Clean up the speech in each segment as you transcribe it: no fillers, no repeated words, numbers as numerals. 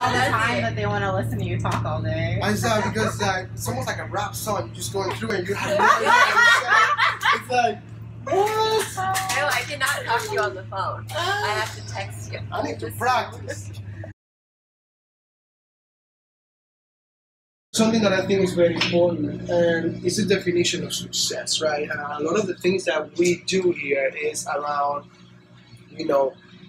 all the time that they want to listen to you talk all day. I saw because it's almost like a rap song. You're just going through and you have no idea what it's like, what? No, I cannot talk to you on the phone. I have to text you. I need to practice. Something that I think is very important is the definition of success, right? A lot of the things that we do here is around,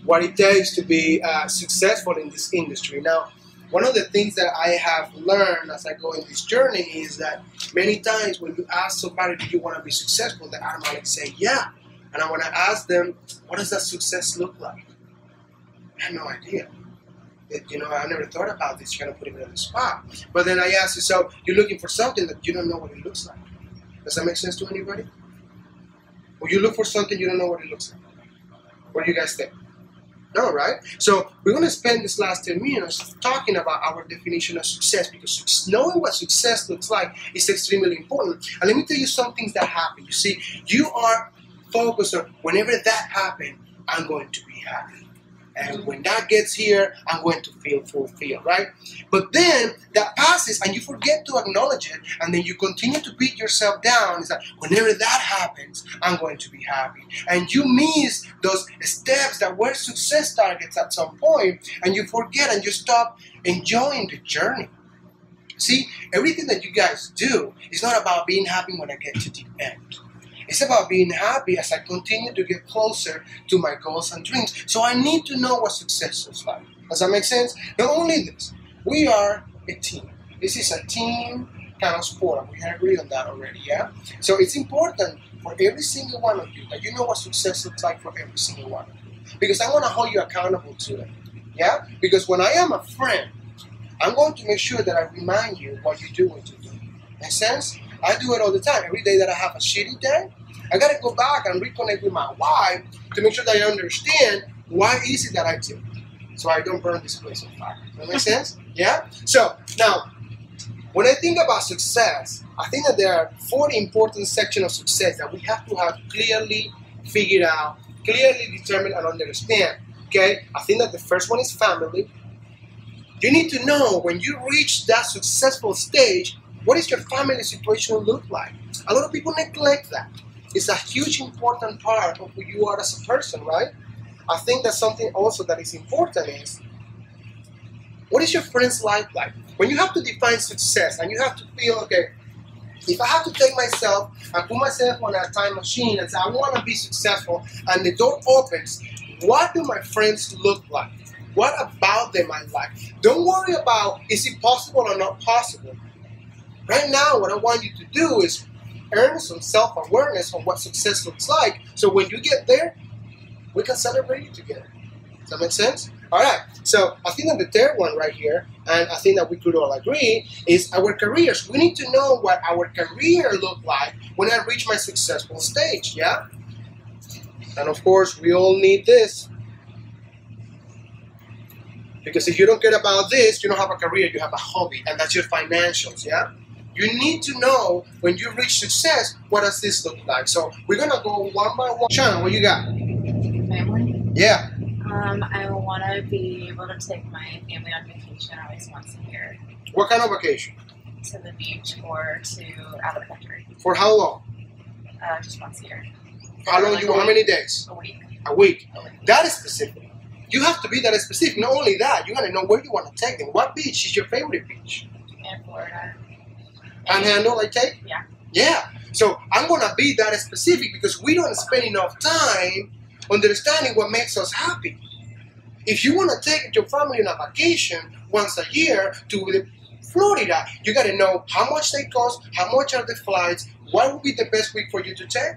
what it takes to be successful in this industry. Now, one of the things that I have learned as I go in this journey is that many times when you ask somebody, do you want to be successful, they automatically say, yeah. And I want to ask them, what does that success look like? I have no idea. I never thought about this. You're going to put me on the spot. But then I ask you, so you're looking for something that you don't know what it looks like. Does that make sense to anybody? When you look for something, you don't know what it looks like. What do you guys think? No, right? So we're going to spend this last 10 minutes talking about our definition of success, because knowing what success looks like is extremely important. And let me tell you some things that happen. You see, you are focused on whenever that happens, I'm going to be happy. And when that gets here, I'm going to feel fulfilled, right? But then that passes and you forget to acknowledge it, and then you continue to beat yourself down. It's like, whenever that happens, I'm going to be happy. And you miss those steps that were success targets at some point, and you forget and you stop enjoying the journey. See, everything that you guys do is not about being happy when I get to the end. It's about being happy as I continue to get closer to my goals and dreams. So I need to know what success looks like. Does that make sense? Not only this, we are a team. This is a team kind of sport. We have agreed on that already, yeah? So it's important for every single one of you that you know what success looks like for every single one of you. Because I want to hold you accountable to it, yeah? Because when I am a friend, I'm going to make sure that I remind you what you do when you do. Make sense? I do it all the time. Every day that I have a shitty day, I got to go back and reconnect with my wife to make sure that I understand why is it that I do, so I don't burn this place on fire. Does that make sense? Yeah? So, now, when I think about success, I think that there are 4 important sections of success that we have to have clearly figured out, clearly determined and understand. Okay? I think that the first one is family. You need to know when you reach that successful stage, what is your family situation look like? A lot of people neglect that. It's a huge important part of who you are as a person, right? I think that something also that is important is, what is your friend's life like? When you have to define success and you have to feel, okay, if I have to take myself and put myself on a time machine and say, I want to be successful, and the door opens, what do my friends look like? What about them I like? Don't worry about, is it possible or not possible? Right now, what I want you to do is earn some self-awareness on what success looks like, so when you get there, we can celebrate it together. Does that make sense? All right, so I think that the third one right here, and I think that we could all agree, is our careers. We need to know what our career look like when I reach my successful stage, yeah? And of course, we all need this. Because if you don't care about this, you don't have a career, you have a hobby, and that's your financials, yeah? You need to know when you reach success, what does this look like? So we're going to go one by one. Shanna, what you got? Family? Yeah. I want to be able to take my family on vacation at least once a year. What kind of vacation? To the beach or to out of the country. For how long? Just once a year. How long how many days? A week. A week. That is specific. You have to be that specific. Not only that, you got to know where you want to take them. What beach is your favorite beach? In Florida. Panhandle, I take? Yeah. Yeah. So I'm going to be that specific because we don't spend enough time understanding what makes us happy. If you want to take your family on a vacation once a year to Florida, you got to know how much they cost, how much are the flights, what would be the best week for you to take.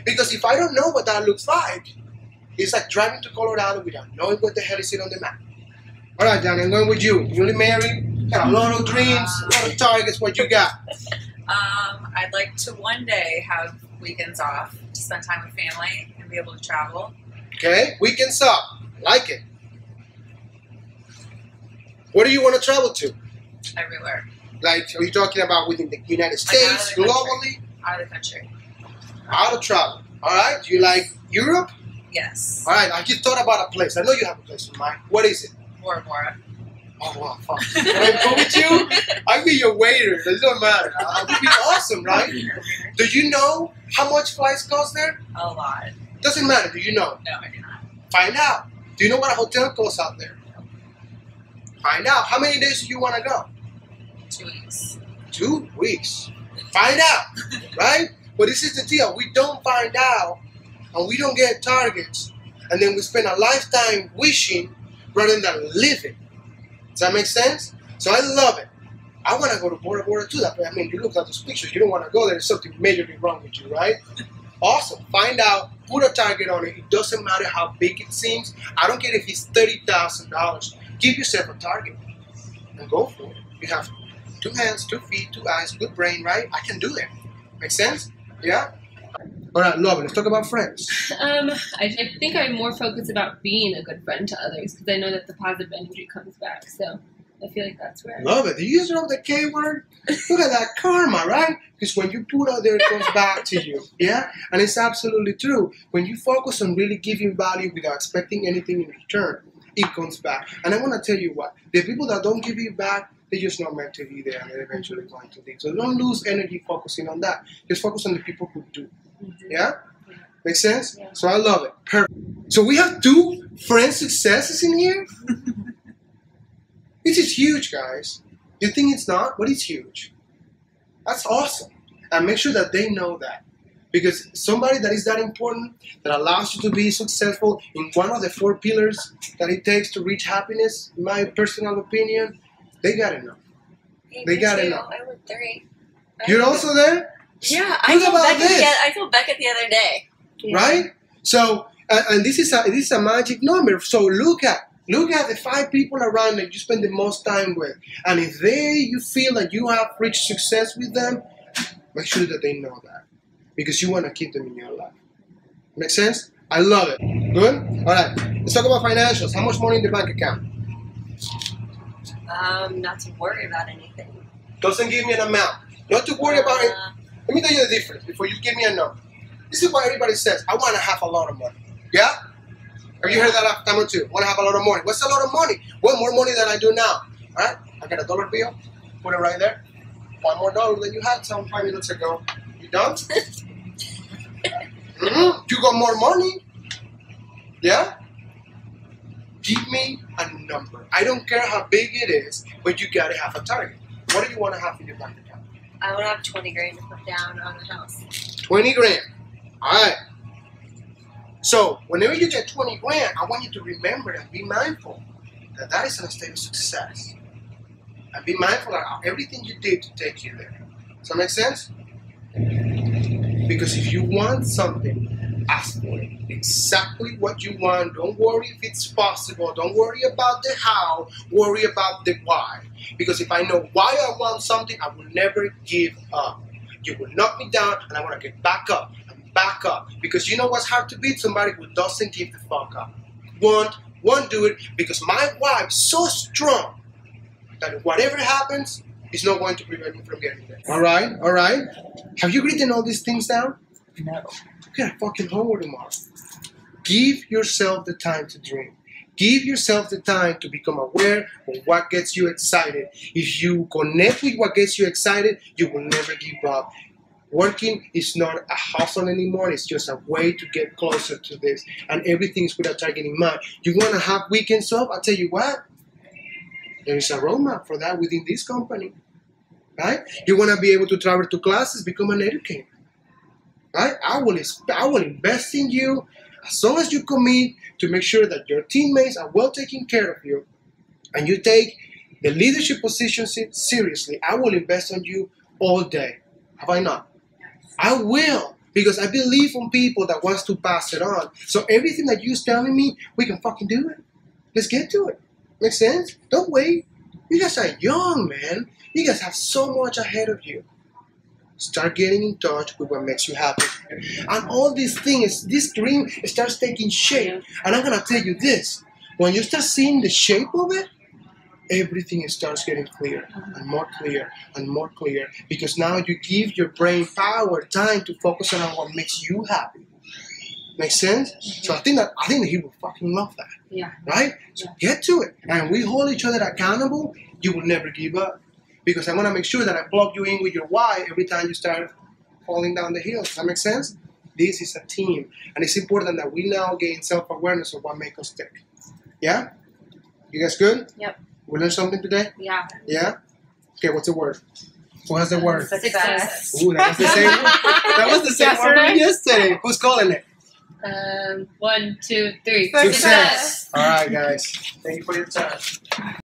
Because if I don't know what that looks like, it's like driving to Colorado without knowing what the hell is it on the map. All right, Danny, I'm going with you. Newly married, got a lot of dreams, a lot of targets. What you got? I'd like to one day have weekends off to spend time with family and be able to travel. Okay, weekends up. Like it. What do you want to travel to? Everywhere. Like, are you talking about within the United States, globally? Out of the country. Out of travel. All right. Do you like Europe? Yes. All right. I just thought about a place. I know you have a place in mind. What is it? Bora Bora. Oh, wow, fuck. Can I go with you? I'll be your waiter. It doesn't matter. I'll be awesome, right? Do you know how much flights cost there? A lot. Doesn't matter. Do you know? No, I do not. Find out. Do you know what a hotel costs out there? Find out. How many days do you want to go? 2 weeks. 2 weeks. Find out, right? But this is the deal. We don't find out, and we don't get targets, and then we spend a lifetime wishing rather than living. Does that make sense? So I love it. I want to go to Bora Bora too. I mean, you look at those pictures, you don't want to go there. There's something majorly wrong with you, right? Awesome. Find out. Put a target on it. It doesn't matter how big it seems. I don't care if it's $30,000. Give yourself a target and go for it. You have 2 hands, 2 feet, 2 eyes, good brain, right? I can do that. Make sense? Yeah? All right, love it. Let's talk about friends. I think I'm more focused about being a good friend to others because I know that the positive energy comes back. So I feel like that's where. Love it. Do you use the K word? Look at that karma, right? Because when you put out there, it comes back to you. Yeah? And it's absolutely true. When you focus on really giving value without expecting anything in return, it comes back. And I want to tell you what. The people that don't give you back, they're just not meant to be there and they're eventually going to leave. So don't lose energy focusing on that. Just focus on the people who do. Yeah? Make sense? Yeah. So I love it. Perfect. So we have 2 friend successes in here. This is huge, guys. You think it's not, but it's huge. That's awesome. And make sure that they know that. Because somebody that is that important, that allows you to be successful in one of the 4 pillars that it takes to reach happiness, in my personal opinion, they gotta know. They gotta know. I went 3. You're also there? Yeah, Think about this. I told Becca the other day. Right? So, and this is a magic number. So look at the 5 people around that you spend the most time with. And if you feel that you have reached success with them, make sure that they know that. Because you want to keep them in your life. Make sense? I love it. Good? All right. Let's talk about financials. How much money in the bank account? Not to worry about anything. Doesn't give me an amount. Not to worry about it. Let me tell you the difference before you give me a number. This is why everybody says, I want to have a lot of money. Yeah? Have you heard that a time or two? Want to have a lot of money. What's a lot of money? Well, more money than I do now. All right? I got a $1 bill. Put it right there. $1 more than you had some 5 minutes ago. You done? You got more money. Yeah? Give me a number. I don't care how big it is, but you got to have a target. What do you want to have in your bank account? I want to have 20 grand to put down on the house. 20 grand. All right. So, whenever you get 20 grand, I want you to remember and be mindful that that is a state of success. And be mindful of everything you did to take you there. Does that make sense? Because if you want something, ask for it. Exactly what you want. Don't worry if it's possible. Don't worry about the how. Worry about the why. Because if I know why I want something, I will never give up. You will knock me down, and I want to get back up and back up. Because you know what's hard to beat? Somebody who doesn't give the fuck up. Won't do it, because my wife's so strong that whatever happens, it's not going to prevent me from getting there. All right. Have you written all these things down? No. You got fucking homework tomorrow. Give yourself the time to dream. Give yourself the time to become aware of what gets you excited. If you connect with what gets you excited, you will never give up. Working is not a hustle anymore. It's just a way to get closer to this. And everything is with a target in mind. You want to have weekends off? I'll tell you what. There is a roadmap for that within this company. Right? You want to be able to travel to classes, become an educator. Right? I will invest in you as long as you commit to make sure that your teammates are well taken care of you and you take the leadership position seriously. I will invest on you all day. Have I not? I will, because I believe in people that wants to pass it on. So everything that you're telling me, we can fucking do it. Let's get to it. Make sense? Don't wait. You guys are young, man. You guys have so much ahead of you. Start getting in touch with what makes you happy. And all these things, this dream starts taking shape. And I'm going to tell you this. When you start seeing the shape of it, everything starts getting clear and more clear and more clear. Because now you give your brain power, time to focus on what makes you happy. Make sense? So I think that he will fucking love that. Yeah. Right? So get to it. And we hold each other accountable. You will never give up. Because I'm gonna make sure that I plug you in with your why every time you start falling down the hill. Does that make sense? This is a team. And it's important that we now gain self-awareness of what makes us tick. Yeah? You guys good? Yep. We learned something today? Yeah. Yeah? Okay, what's the word? Who has the word? Success. Ooh, that was the same. That was the same one from yesterday. Who's calling it? 1, 2, 3. Success. All right, guys. Thank you for your time.